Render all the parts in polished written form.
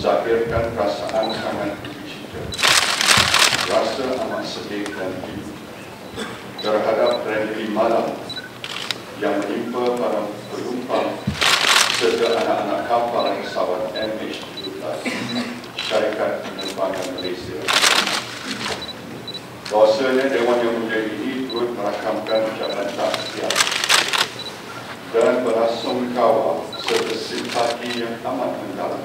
menzahirkan perasaan sangat bercita, rasa amat sedih dan pilu terhadap tragedi malam yang menimpa para penumpang serta anak-anak kapal pesawat MH17 Syarikat Penerbangan Malaysia. Bahawasanya Dewan Yang Mulia ini turut merakamkan ucapan taziah dan berasungkawa serta simpati yang amat mendalam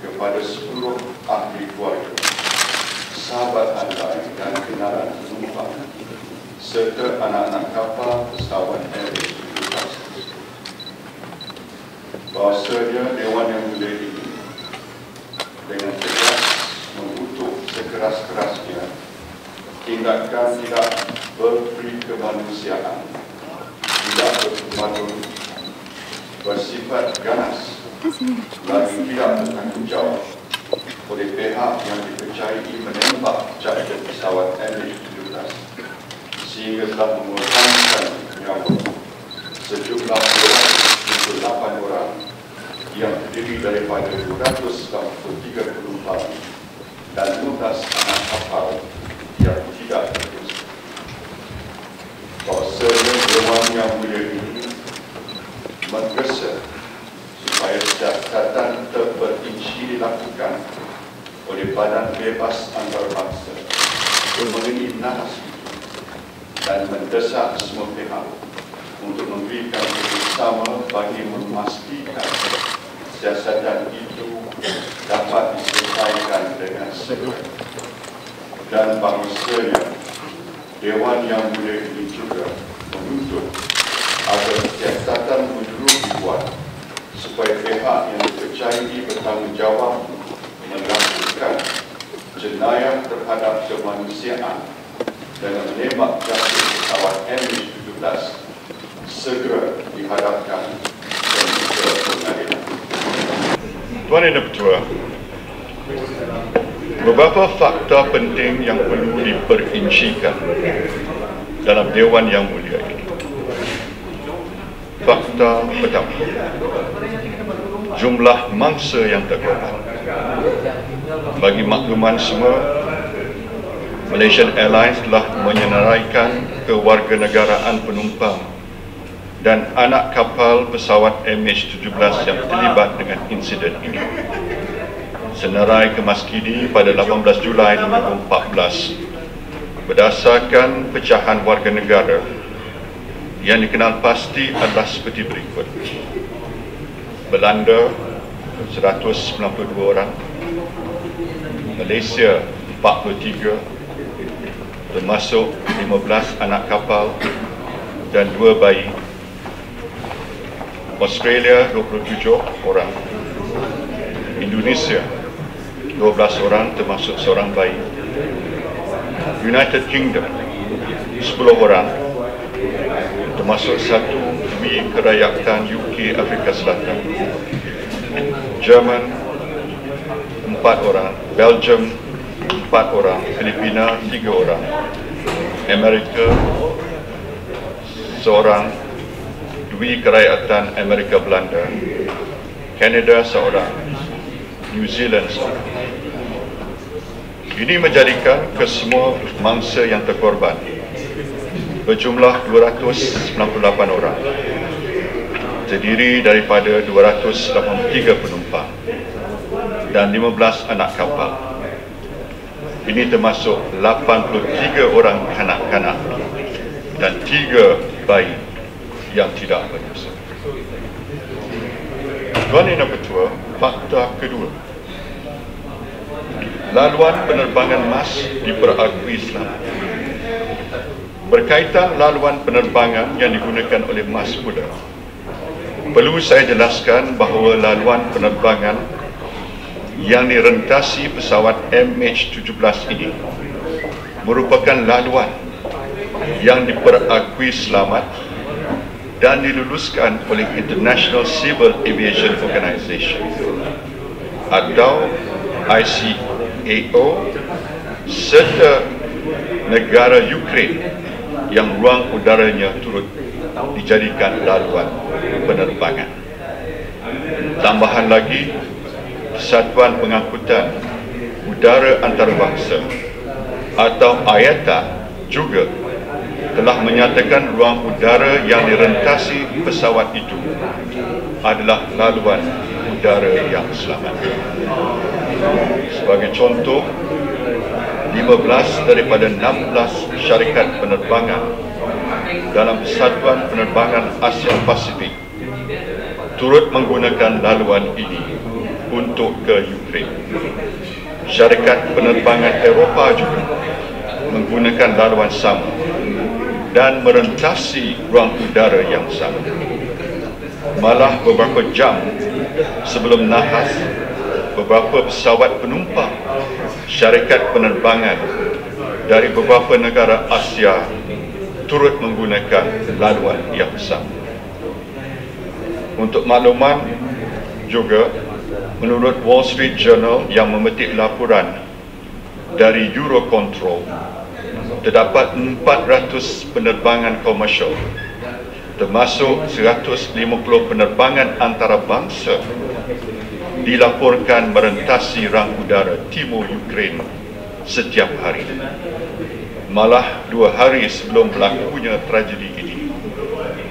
kepada seluruh ahli keluarga, sahabat handai dan kenalan penumpang serta anak-anak kapal pesawat MH17. Bahawasanya Dewan Yang Mulia ini dengan tegas mengutuk sekeras-kerasnya tindakan tidak berperi kemanusiaan, tidak berpadu, bersifat ganas, lagi tidak bertanggung jawab oleh pihak yang dipercayai menembak charter pesawat MH17 sehingga telah mengorbankan nyawa sejumlah 208 orang yang terdiri daripada 293 penumpang dan 15 anak kapal yang tidak berdosa. Bahawasanya Dewan Yang Mulia ini menggesa supaya catatan terperinci dilakukan oleh Badan Bebas Antarabangsa mengenai narasi dan mendesak semua pihak untuk memberikan kerjasama bagi memastikan siasatan itu dapat diselesaikan dengan segera. Dan bahawasanya Dewan Yang Mulia ini juga menuntut agar siasatan menyeluruh dibuat supaya pihak yang dipercayai bertanggungjawab melakukan jenayah terhadap kemanusiaan dengan menembak charter pesawat MH17 segera dihadapkan ke muka pengadilan. Tuan Yang Ketua, beberapa fakta penting yang perlu diperincikan dalam Dewan Yang Mulia ini. Fakta pertama, jumlah mangsa yang terkorban. Bagi makluman semua, Malaysian Airlines telah menyenaraikan kewarganegaraan penumpang dan anak kapal pesawat MH17 yang terlibat dengan insiden ini. Senarai kemas kini pada 18 Julai 2014 berdasarkan pecahan warga negara yang dikenal pasti adalah seperti berikut. Belanda 192 orang, Malaysia 43, termasuk 15 anak kapal dan 2 bayi. Australia 27 orang, Indonesia 12 orang termasuk seorang bayi, United Kingdom 10 orang termasuk satu dwi kerajaan UK Afrika Selatan, Jerman 4 orang, Belgium 4 orang, Filipina 3 orang, Amerika seorang dwi kerajaan Amerika Belanda, Kanada seorang, New Zealand seorang. Ini menjadikan kesemua mangsa yang terkorban berjumlah 298 orang, terdiri daripada 283 penumpang dan 15 anak kapal. Ini termasuk 83 orang kanak-kanak dan 3 bayi yang tidak berdosa. Tuan Yang Ketua, fakta kedua, laluan penerbangan MAS diperakui selamat. Berkaitan laluan penerbangan yang digunakan oleh MAS pula, perlu saya jelaskan bahawa laluan penerbangan yang direntasi pesawat MH17 ini merupakan laluan yang diperakui selamat dan diluluskan oleh International Civil Aviation Organization atau ICAO serta negara Ukraine yang ruang udaranya turut dijadikan laluan penerbangan. Tambahan lagi, Satuan Pengangkutan Udara Antarabangsa atau IATA juga telah menyatakan ruang udara yang direntasi pesawat itu adalah laluan udara yang selamat. Sebagai contoh, 15 daripada 16 syarikat penerbangan dalam Persatuan Penerbangan Asia Pasifik turut menggunakan laluan ini untuk ke Ukraine. Syarikat penerbangan Eropah juga menggunakan laluan sama dan merentasi ruang udara yang sama. Malah beberapa jam sebelum nahas, beberapa pesawat penumpang syarikat penerbangan dari beberapa negara Asia turut menggunakan laluan yang sama. Untuk makluman juga, menurut Wall Street Journal yang memetik laporan dari Eurocontrol, terdapat 400 penerbangan komersial termasuk 150 penerbangan antarabangsa dilaporkan merentasi rang udara timur Ukraine setiap hari. Malah 2 hari sebelum berlakunya tragedi ini,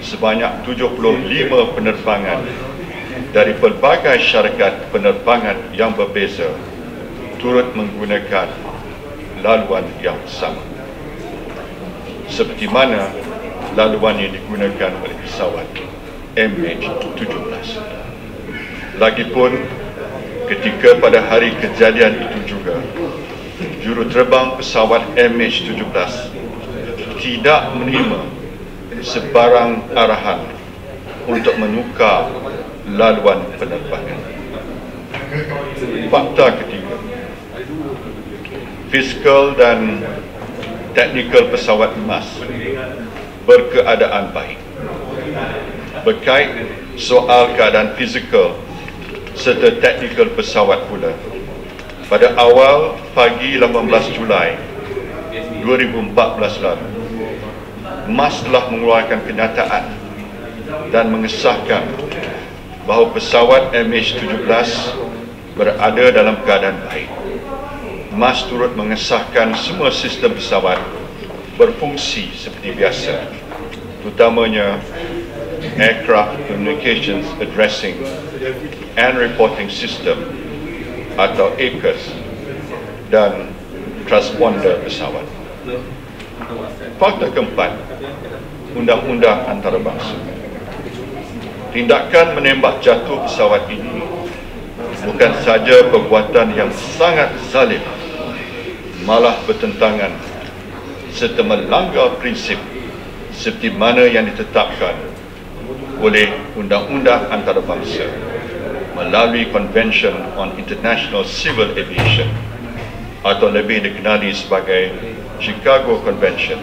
sebanyak 75 penerbangan dari pelbagai syarikat penerbangan yang berbeza turut menggunakan laluan yang sama, seperti mana laluan yang digunakan oleh pesawat MH17. Lagipun, ketika pada hari kejadian itu juga, juruterbang pesawat MH17 tidak menerima sebarang arahan untuk menukar laluan penerbangan. Fakta ketiga, fiskal dan teknikal pesawat emas berkeadaan baik. Berkait soal keadaan fizikal serta teknikal pesawat pula, pada awal pagi 18 Julai 2014 lalu, MAS telah mengeluarkan kenyataan dan mengesahkan bahawa pesawat MH17 berada dalam keadaan baik. MAS turut mengesahkan semua sistem pesawat berfungsi seperti biasa, terutamanya Aircraft Communications Addressing and Reporting System atau ACAS dan transponder pesawat. Fakta keempat, undang-undang antarabangsa. Tindakan menembak jatuh pesawat ini bukan saja perbuatan yang sangat zalim, malah bertentangan serta melanggar prinsip seperti mana yang ditetapkan oleh Undang-Undang Antarabangsa melalui Convention on International Civil Aviation atau lebih dikenali sebagai Chicago Convention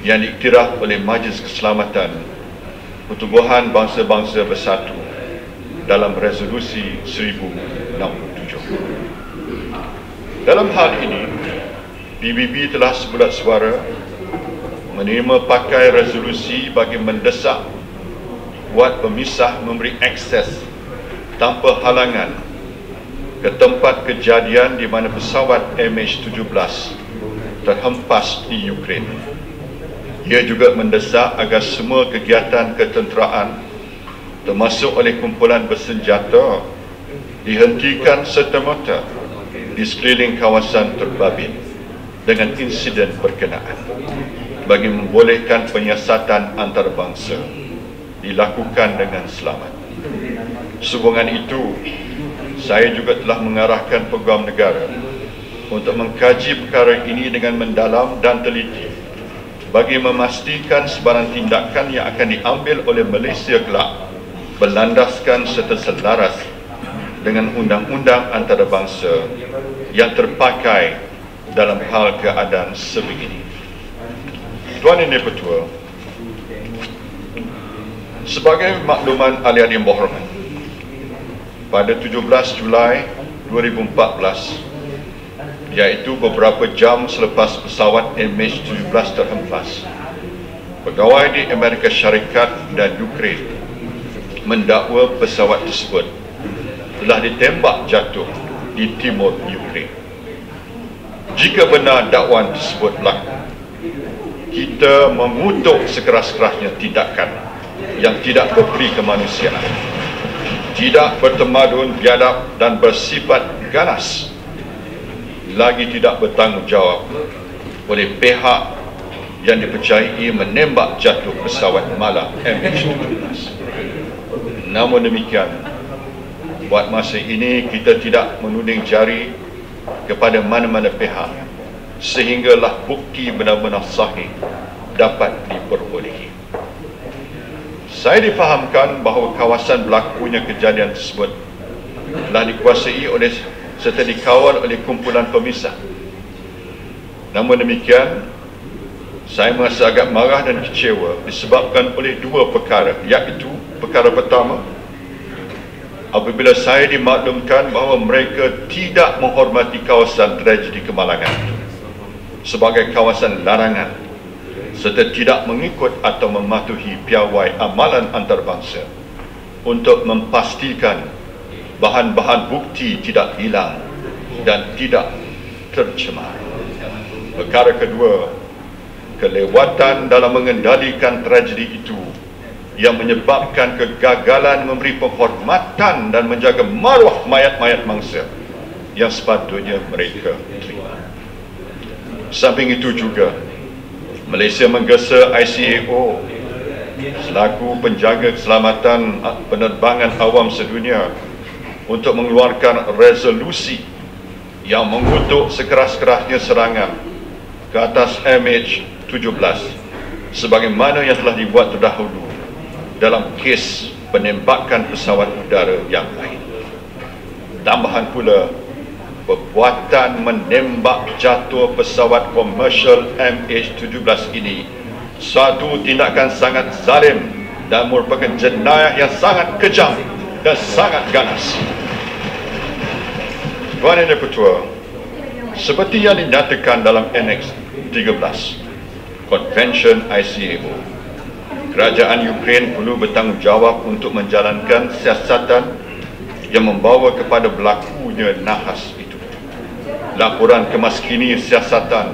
yang diiktiraf oleh Majlis Keselamatan Pertubuhan Bangsa-Bangsa Bersatu dalam Resolusi 1067. Dalam hal ini, PBB telah sebulat suara menerima pakai resolusi bagi mendesak buat pemisah memberi akses tanpa halangan ke tempat kejadian di mana pesawat MH17 terhempas di Ukraine. Ia juga mendesak agar semua kegiatan ketenteraan termasuk oleh kumpulan bersenjata dihentikan serta-merta di sekeliling kawasan terbabit dengan insiden berkenaan bagi membolehkan penyiasatan antarabangsa dilakukan dengan selamat. Sehubungan itu, saya juga telah mengarahkan peguam negara untuk mengkaji perkara ini dengan mendalam dan teliti bagi memastikan sebarang tindakan yang akan diambil oleh Malaysia kelak berlandaskan serta selaras dengan undang-undang antarabangsa yang terpakai dalam hal keadaan sebegini. Tuan Yang Dipertua, sebagai makluman ahli-ahli yang berhormat, pada 17 Julai 2014, iaitu beberapa jam selepas pesawat MH17 terhempas, pegawai di Amerika Syarikat dan Ukraine mendakwa pesawat tersebut telah ditembak jatuh di timur Ukraine. Jika benar dakwaan tersebut berlaku, kita mengutuk sekeras-kerasnya tindakan yang tidak berperi kemanusiaan, tidak bertamadun, biadab dan bersifat ganas, lagi tidak bertanggungjawab oleh pihak yang dipercayai menembak jatuh pesawat malam MH17. Namun demikian, buat masa ini kita tidak menuding jari kepada mana-mana pihak sehinggalah bukti benar-benar sahih dapat diperolehi. Saya difahamkan bahawa kawasan berlakunya kejadian tersebut telah dikuasai oleh serta dikawal oleh kumpulan pemisah. Namun demikian, saya merasa agak marah dan kecewa disebabkan oleh dua perkara, iaitu perkara pertama, apabila saya dimaklumkan bahawa mereka tidak menghormati kawasan tragedi kemalangan itu sebagai kawasan larangan serta tidak mengikut atau mematuhi piawai amalan antarabangsa untuk memastikan bahan-bahan bukti tidak hilang dan tidak tercemar. Perkara kedua, kelewatan dalam mengendalikan tragedi itu yang menyebabkan kegagalan memberi penghormatan dan menjaga maruah mayat-mayat mangsa yang sepatutnya mereka terima. Samping itu juga, Malaysia menggesa ICAO selaku penjaga keselamatan penerbangan awam sedunia untuk mengeluarkan resolusi yang mengutuk sekeras-kerasnya serangan ke atas MH17 sebagaimana yang telah dibuat terdahulu dalam kes penembakan pesawat udara yang lain. Tambahan pula, perbuatan menembak jatuh pesawat komersial MH17 ini suatu tindakan sangat zalim dan merupakan jenayah yang sangat kejam dan sangat ganas. Tuan Yang Ketua, seperti yang dinyatakan dalam Annex 13 Convention ICAO, kerajaan Ukraine perlu bertanggungjawab untuk menjalankan siasatan yang membawa kepada berlakunya nahas itu. Laporan kemaskini siasatan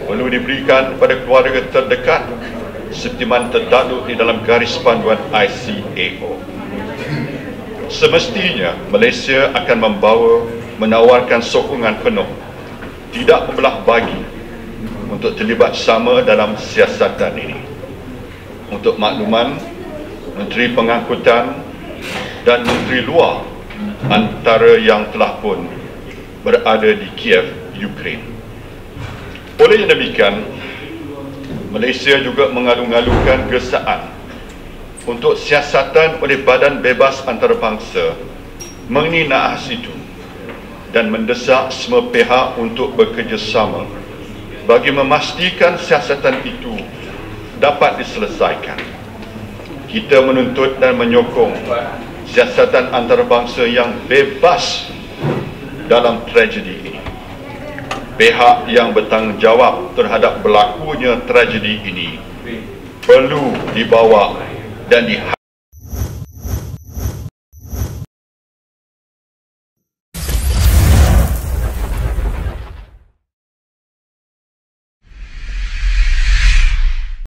perlu diberikan kepada keluarga terdekat seperti mana terdakluk di dalam garis panduan ICAO. Semestinya Malaysia akan menawarkan sokongan penuh, tidak membelah bagi, untuk terlibat sama dalam siasatan ini. Untuk makluman, Menteri Pengangkutan dan Menteri Luar antara yang telah pun berada di Kiev, Ukraine. Oleh yang demikian, Malaysia juga mengalu-alukan gesaan untuk siasatan oleh Badan Bebas Antarabangsa mengenai nahas itu dan mendesak semua pihak untuk bekerjasama bagi memastikan siasatan itu dapat diselesaikan. Kita menuntut dan menyokong siasatan antarabangsa yang bebas dalam tragedi ini. Pihak yang bertanggungjawab terhadap berlakunya tragedi ini perlu dibawa dan